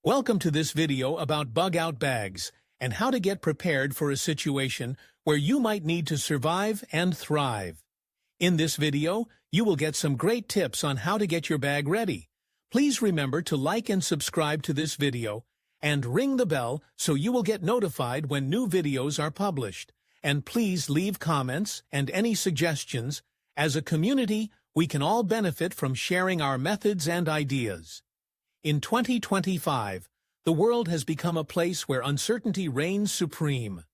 Welcome to this video about bug-out bags and how to get prepared for a situation where you might need to survive and thrive. In this video, you will get some great tips on how to get your bag ready. Please remember to like and subscribe to this video and ring the bell so you will get notified when new videos are published. And please leave comments and any suggestions. As a community, we can all benefit from sharing our methods and ideas. In 2025, the world has become a place where uncertainty reigns supreme.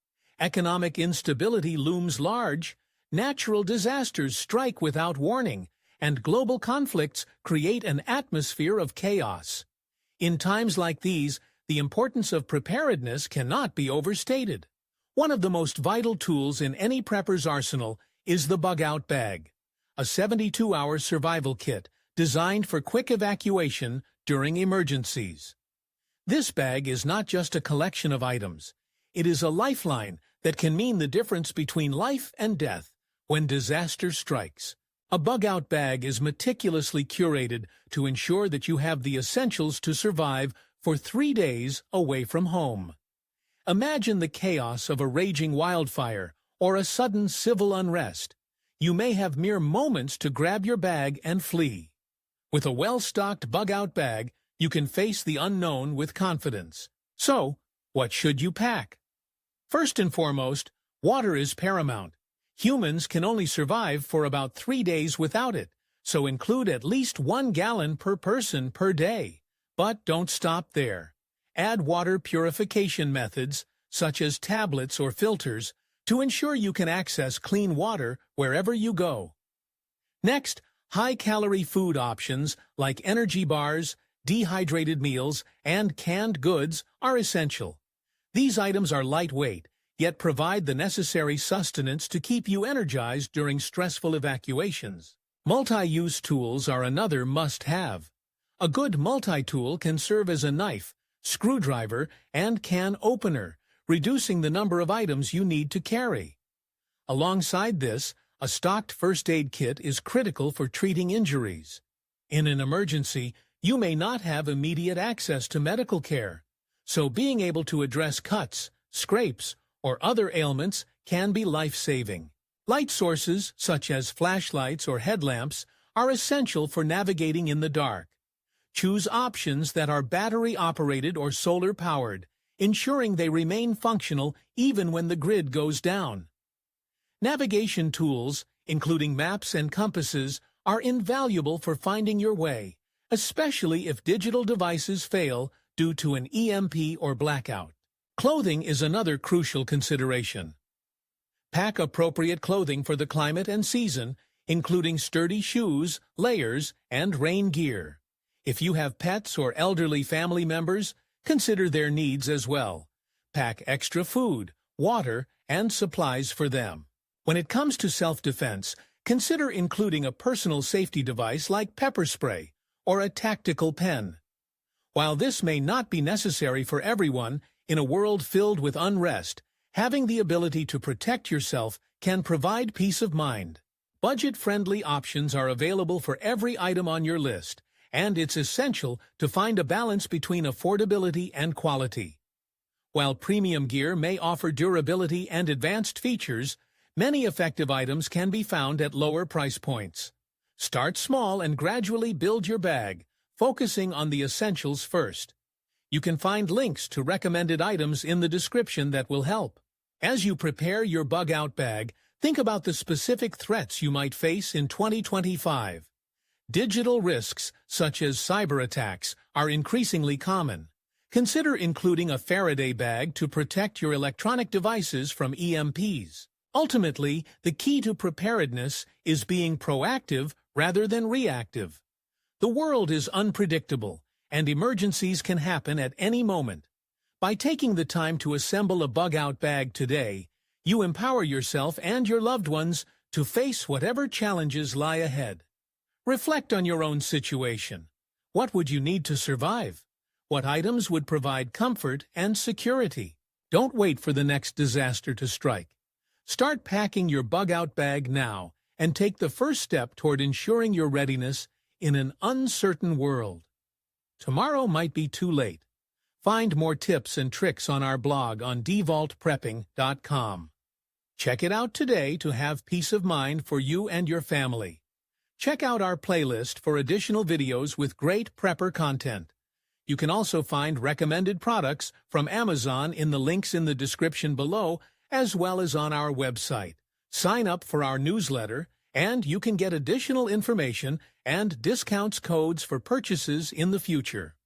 Economic instability looms large, natural disasters strike without warning, and global conflicts create an atmosphere of chaos. In times like these, the importance of preparedness cannot be overstated. One of the most vital tools in any prepper's arsenal is the bug-out bag, a 72-hour survival kit designed for quick evacuation during emergencies. This bag is not just a collection of items. It is a lifeline that can mean the difference between life and death when disaster strikes. A bug-out bag is meticulously curated to ensure that you have the essentials to survive for 3 days away from home. Imagine the chaos of a raging wildfire or a sudden civil unrest. You may have mere moments to grab your bag and flee. With a well-stocked bug-out bag, you can face the unknown with confidence. So, what should you pack? First and foremost, water is paramount. Humans can only survive for about 3 days without it, so include at least 1 gallon per person per day. But don't stop there. Add water purification methods, such as tablets or filters, to ensure you can access clean water wherever you go. Next, high-calorie food options like energy bars, dehydrated meals, and canned goods are essential. These items are lightweight, yet provide the necessary sustenance to keep you energized during stressful evacuations. Multi-use tools are another must-have. A good multi-tool can serve as a knife, screwdriver, and can opener, reducing the number of items you need to carry. Alongside this, a stocked first aid kit is critical for treating injuries. In an emergency, you may not have immediate access to medical care, so being able to address cuts, scrapes, or other ailments can be life-saving. Light sources, such as flashlights or headlamps, are essential for navigating in the dark. Choose options that are battery-operated or solar-powered, ensuring they remain functional even when the grid goes down. Navigation tools, including maps and compasses, are invaluable for finding your way, especially if digital devices fail due to an EMP or blackout. Clothing is another crucial consideration. Pack appropriate clothing for the climate and season, including sturdy shoes, layers, and rain gear. If you have pets or elderly family members, consider their needs as well. Pack extra food, water, and supplies for them. When it comes to self-defense, consider including a personal safety device like pepper spray or a tactical pen. While this may not be necessary for everyone, in a world filled with unrest, having the ability to protect yourself can provide peace of mind. Budget-friendly options are available for every item on your list, and it's essential to find a balance between affordability and quality. While premium gear may offer durability and advanced features, many effective items can be found at lower price points. Start small and gradually build your bag, focusing on the essentials first. You can find links to recommended items in the description that will help. As you prepare your bug-out bag, think about the specific threats you might face in 2025. Digital risks, such as cyber attacks, are increasingly common. Consider including a Faraday bag to protect your electronic devices from EMPs. Ultimately, the key to preparedness is being proactive rather than reactive. The world is unpredictable, and emergencies can happen at any moment. By taking the time to assemble a bug-out bag today, you empower yourself and your loved ones to face whatever challenges lie ahead. Reflect on your own situation. What would you need to survive? What items would provide comfort and security? Don't wait for the next disaster to strike. Start packing your bug-out bag now and take the first step toward ensuring your readiness in an uncertain world. Tomorrow might be too late, Find more tips and tricks on our blog on devaultprepping.com. Check it out today to have peace of mind for you and your family. Check out our playlist for additional videos with great prepper content. You can also find recommended products from Amazon in the links in the description below, as well as on our website. Sign up for our newsletter, and you can get additional information and discounts codes for purchases in the future.